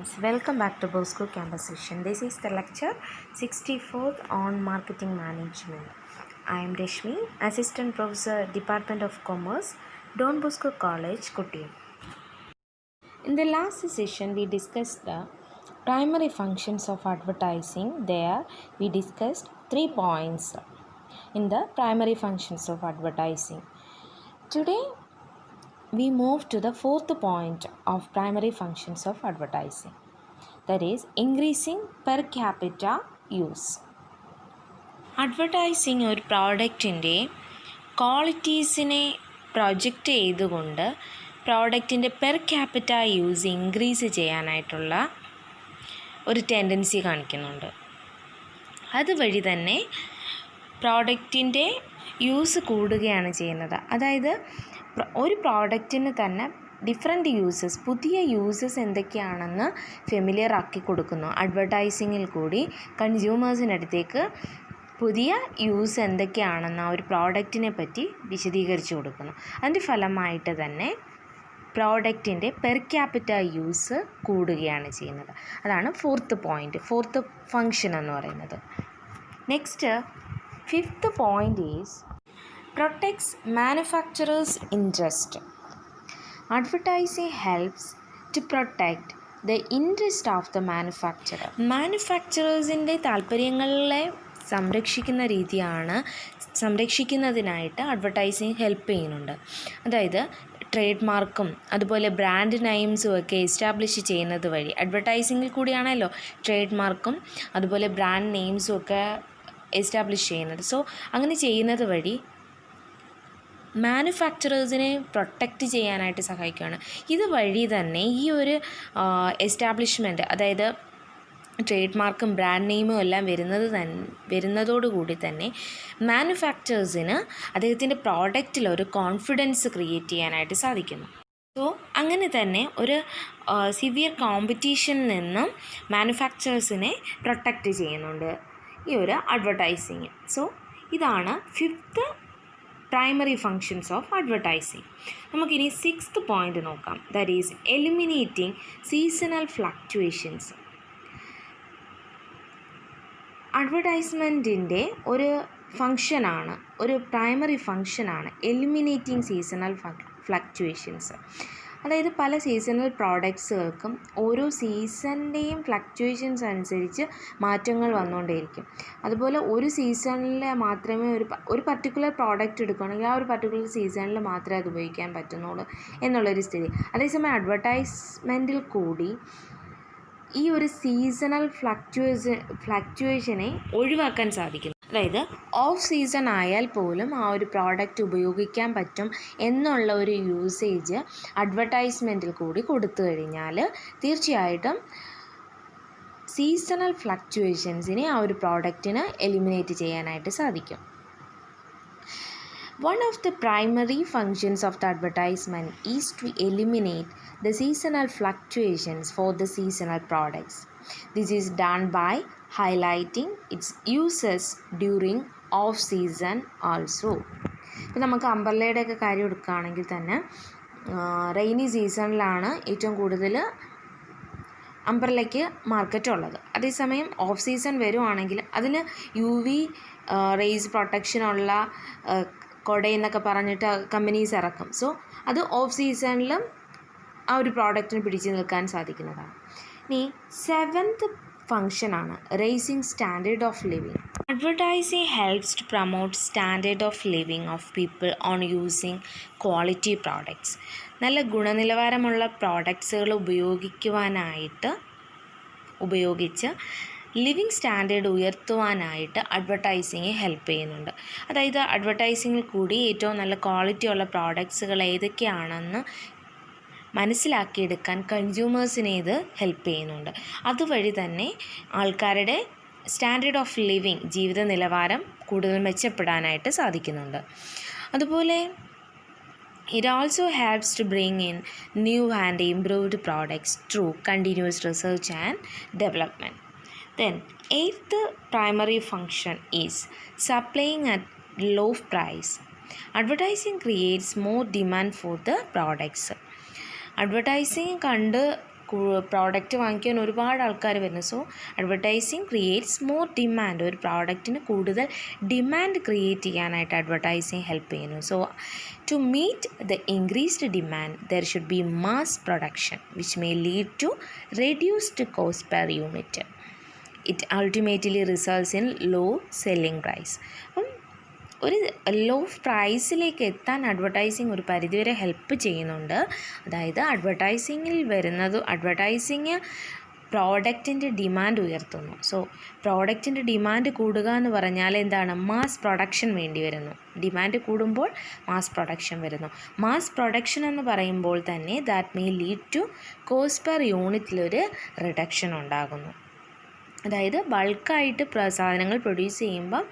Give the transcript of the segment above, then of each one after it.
students, welcome back to Bosco Campus Session. This is the lecture 64th on Marketing Management. I am Reshmi, Assistant Professor, Department of Commerce, Don Bosco College, Kottayam. In the last session, we discussed the primary functions of advertising. There, we discussed 3 points in the primary functions of advertising. Today, we move to the fourth point of primary functions of advertising, that is increasing per capita use. Advertising ഒരു പ്രോഡക്റ്റിൻ്റെ ക്വാളിറ്റീസിനെ project ചെയ്തുകൊണ്ട് പ്രോഡക്റ്റിൻ്റെ per capita use increase ചെയ്യാനായിട്ടുള്ള ഒരു tendency കാണിക്കുന്നുണ്ട്. അതുവഴി തന്നെ പ്രോഡക്റ്റിൻ്റെ യൂസ് കൂടുകയാണ് ചെയ്യുന്നത്. അതായത് ഒരു പ്രോഡക്റ്റിന് തന്നെ ഡിഫറെൻറ്റ് യൂസസ്, പുതിയ യൂസസ് എന്തൊക്കെയാണെന്ന് ഫെമിലിയർ ആക്കി കൊടുക്കുന്നു. അഡ്വർടൈസിങ്ങിൽ കൂടി കൺസ്യൂമേഴ്സിനടുത്തേക്ക് പുതിയ യൂസ് എന്തൊക്കെയാണെന്ന് ആ ഒരു പ്രോഡക്റ്റിനെ പറ്റി വിശദീകരിച്ച് കൊടുക്കുന്നു. അതിൻ്റെ ഫലമായിട്ട് തന്നെ പ്രോഡക്റ്റിൻ്റെ പെർ ക്യാപിറ്റ യൂസ് കൂടുകയാണ് ചെയ്യുന്നത്. അതാണ് ഫോർത്ത് ഫങ്ഷൻ എന്ന് പറയുന്നത്. Next, fifth point is protects manufacturers' interest. Advertising helps to protect the interest of the manufacturer. മാനുഫാക്ചറേഴ്സിൻ്റെ താല്പര്യങ്ങളെ സംരക്ഷിക്കുന്നതിനായിട്ട് അഡ്വർടൈസിങ് ഹെൽപ്പ് ചെയ്യുന്നുണ്ട്. അതായത് ട്രേഡ് മാർക്കും അതുപോലെ ബ്രാൻഡ് നെയിംസും ഒക്കെ എസ്റ്റാബ്ലിഷ് ചെയ്യുന്നത് വഴി, അഡ്വർടൈസിങ്ങിൽ കൂടിയാണല്ലോ ട്രേഡ് മാർക്കും അതുപോലെ ബ്രാൻഡ് നെയിംസും ഒക്കെ എസ്റ്റാബ്ലിഷ് ചെയ്യുന്നത്. സോ അങ്ങനെ ചെയ്യുന്നത് വഴി മാനുഫാക്ചറേഴ്സിനെ പ്രൊട്ടക്റ്റ് ചെയ്യാനായിട്ട് സഹായിക്കുകയാണ്. ഇതുവഴി തന്നെ ഈ ഒരു എസ്റ്റാബ്ലിഷ്മെൻറ്റ്, അതായത് ട്രേഡ് മാർക്കും ബ്രാൻഡ് നെയിമും എല്ലാം വരുന്നതോടുകൂടി തന്നെ മാനുഫാക്ചറേഴ്സിന് അദ്ദേഹത്തിൻ്റെ പ്രോഡക്റ്റിലൊരു കോൺഫിഡൻസ് ക്രിയേറ്റ് ചെയ്യാനായിട്ട് സാധിക്കുന്നു. സോ അങ്ങനെ തന്നെ ഒരു സിവിയർ കോമ്പറ്റീഷനിൽ നിന്നും മാനുഫാക്ചറേഴ്സിനെ പ്രൊട്ടക്റ്റ് ചെയ്യുന്നുണ്ട് ഈ ഒരു അഡ്വർടൈസിങ്. സോ ഇതാണ് fifth primary functions of advertising. നമുക്കിനി സിക്സ്ത് പോയിൻ്റ് നോക്കാം. That is eliminating seasonal fluctuations. അഡ്വർടൈസ്മെൻറ്റിൻ്റെ ഒരു ഫങ്ഷനാണ്, ഒരു പ്രൈമറി ഫങ്ഷനാണ് എലിമിനേറ്റിംഗ് സീസണൽ ഫ്ലക്ച്വേഷൻസ്. അതായത് പല സീസണൽ പ്രോഡക്ട്സുകൾക്കും ഓരോ സീസണിൻ്റെയും ഫ്ലക്ച്വേഷൻസ് അനുസരിച്ച് മാറ്റങ്ങൾ വന്നുകൊണ്ടേയിരിക്കും. അതുപോലെ ഒരു സീസണിൽ മാത്രമേ ഒരു പർട്ടിക്കുലർ പ്രോഡക്റ്റ് എടുക്കുകയാണെങ്കിൽ ആ ഒരു പർട്ടിക്കുലർ സീസണിൽ മാത്രമേ അത് ഉപയോഗിക്കാൻ പറ്റുന്നുള്ളൂ എന്നുള്ളൊരു സ്ഥിതി. അതേസമയം അഡ്വർടൈസ്മെൻറ്റിൽ കൂടി ഈ ഒരു സീസണൽ ഫ്ലക്ച്വേഷനെ ഒഴിവാക്കാൻ സാധിക്കുന്നു. അതായത് ഓഫ് സീസൺ ആയാൽ പോലും ആ ഒരു പ്രോഡക്റ്റ് ഉപയോഗിക്കാൻ പറ്റും എന്നുള്ള ഒരു യൂസേജ് അഡ്വർടൈസ്മെൻറ്റിൽ കൂടി കൊടുത്തു കഴിഞ്ഞാൽ തീർച്ചയായിട്ടും സീസണൽ ഫ്ലക്ച്വേഷൻസിനെ ആ ഒരു പ്രോഡക്റ്റിന് എലിമിനേറ്റ് ചെയ്യാനായിട്ട് സാധിക്കും. One of the primary functions of the advertisement is to eliminate the seasonal fluctuations for the seasonal products. This is done by highlighting its uses during off season also. ഇപ്പോൾ നമുക്ക് അംബ്രല്ലയുടെയൊക്കെ കാര്യം എടുക്കുകയാണെങ്കിൽ തന്നെ rainy സീസണിലാണ് ഏറ്റവും കൂടുതൽ അംബ്രല്ലയ്ക്ക് market ഉള്ളത്. അതേസമയം off season വരുവാണെങ്കിൽ അതിന് UV റേസ് പ്രൊട്ടക്ഷനുള്ള കൊടയെന്നൊക്കെ പറഞ്ഞിട്ട് കമ്പനീസ് ഇറക്കും. സോ അത് ഓഫ് സീസണിലും ആ ഒരു പ്രോഡക്റ്റിന് പിടിച്ചു നിൽക്കാൻ സാധിക്കുന്നതാണ്. ഇനി സെവൻത്ത് ഫങ്ഷനാണ് raising standard of living. Advertising helps to promote standard of living of people on using quality products. നല്ല ഗുണനിലവാരമുള്ള പ്രോഡക്ട്സുകൾ ഉപയോഗിച്ച് ലിവിങ് സ്റ്റാൻഡേർഡ് ഉയർത്തുവാനായിട്ട് അഡ്വർടൈസിങ് ഹെൽപ്പ് ചെയ്യുന്നുണ്ട്. അതായത് അഡ്വർടൈസിങ്ങിൽ കൂടി ഏറ്റവും നല്ല ക്വാളിറ്റിയുള്ള പ്രോഡക്ട്സുകൾ ഏതൊക്കെയാണെന്ന് മനസ്സിലാക്കിയെടുക്കാൻ കൺസ്യൂമേഴ്സിനെ ഇത് ഹെൽപ്പ് ചെയ്യുന്നുണ്ട്. അതുവഴി തന്നെ ആൾക്കാരുടെ സ്റ്റാൻഡേർഡ് ഓഫ് ലിവിങ്, ജീവിത നിലവാരം കൂടുതൽ മെച്ചപ്പെടാനായിട്ട് സാധിക്കുന്നുണ്ട്. അതുപോലെ it also helps to bring in new and improved products through continuous research and development. Then, eighth primary function is supplying at low price. Advertising creates more demand for the products. Advertising product വാങ്ങിക്കാൻ ഒരുപാട് ആൾക്കാർ വരുന്നു. So advertising creates more demand. ഒരു പ്രോഡക്റ്റിന് കൂടുതൽ demand create ചെയ്യാനായിട്ട് advertising help ചെയ്യുന്നു. So to meet the increased demand there should be mass production which may lead to reduced cost per unit. It ultimately results in low selling price. അപ്പം ഒരു law പ്രൈസിലേക്ക് എത്താൻ advertising ഒരു പരിധിവരെ help ചെയ്യുന്നുണ്ട്. അതായത് advertising പ്രോഡക്റ്റിൻ്റെ demand ഉയർത്തുന്നു. So പ്രോഡക്റ്റിൻ്റെ ഡിമാൻഡ് കൂടുക എന്ന് പറഞ്ഞാൽ എന്താണ്? മാസ് പ്രൊഡക്ഷൻ വേണ്ടി വരുന്നു. ഡിമാൻഡ് കൂടുമ്പോൾ മാസ് പ്രൊഡക്ഷൻ വരുന്നു. മാസ് പ്രൊഡക്ഷൻ എന്ന് പറയുമ്പോൾ തന്നെ that may lead to cost per യൂണിറ്റിലൊരു റിഡക്ഷൻ ഉണ്ടാകുന്നു. അതായത് ബൾക്കായിട്ട് സാധനങ്ങൾ പ്രൊഡ്യൂസ് ചെയ്യുമ്പോൾ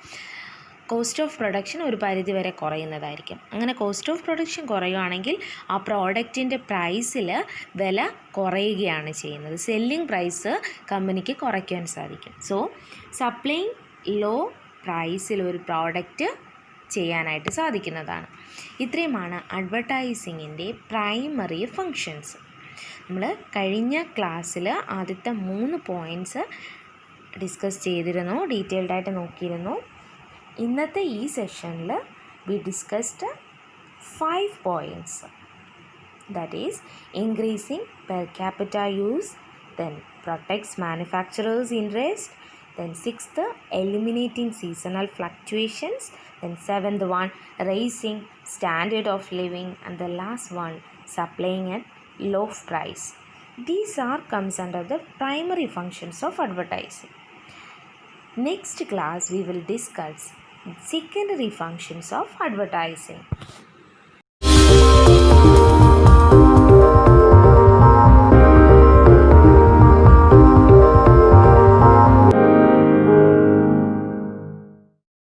കോസ്റ്റ് ഓഫ് പ്രൊഡക്ഷൻ ഒരു പരിധി വരെ കുറയുന്നതായിരിക്കും. അങ്ങനെ കോസ്റ്റ് ഓഫ് പ്രൊഡക്ഷൻ കുറയുകയാണെങ്കിൽ ആ പ്രോഡക്റ്റിൻ്റെ പ്രൈസിൽ വില കുറയുകയാണ് ചെയ്യുന്നത്. സെല്ലിംഗ് പ്രൈസ് കമ്പനിക്ക് കുറയ്ക്കാൻ സാധിക്കും. സോ സപ്ലൈയിങ് ലോ പ്രൈസിൽ ഒരു പ്രോഡക്റ്റ് ചെയ്യാനായിട്ട് സാധിക്കുന്നതാണ്. ഇത്രയുമാണ് അഡ്വർടൈസിങ്ങിൻ്റെ പ്രൈമറി ഫങ്ഷൻസ്. നമ്മൾ കഴിഞ്ഞ ക്ലാസ്സിൽ ആദ്യത്തെ 3 പോയിൻറ്റ്സ് ഡിസ്കസ് ചെയ്തിരുന്നു, ഡീറ്റെയിൽഡായിട്ട് നോക്കിയിരുന്നു. ഇന്നത്തെ ഈ സെഷനിൽ we discussed 5 points. That is increasing per capita use, then protects manufacturers' interest, then 6th eliminating seasonal fluctuations, then 7th one raising standard of living, and the last one supplying at low price. These are comes under the primary functions of advertising. Next class we will discuss secondary functions of advertising.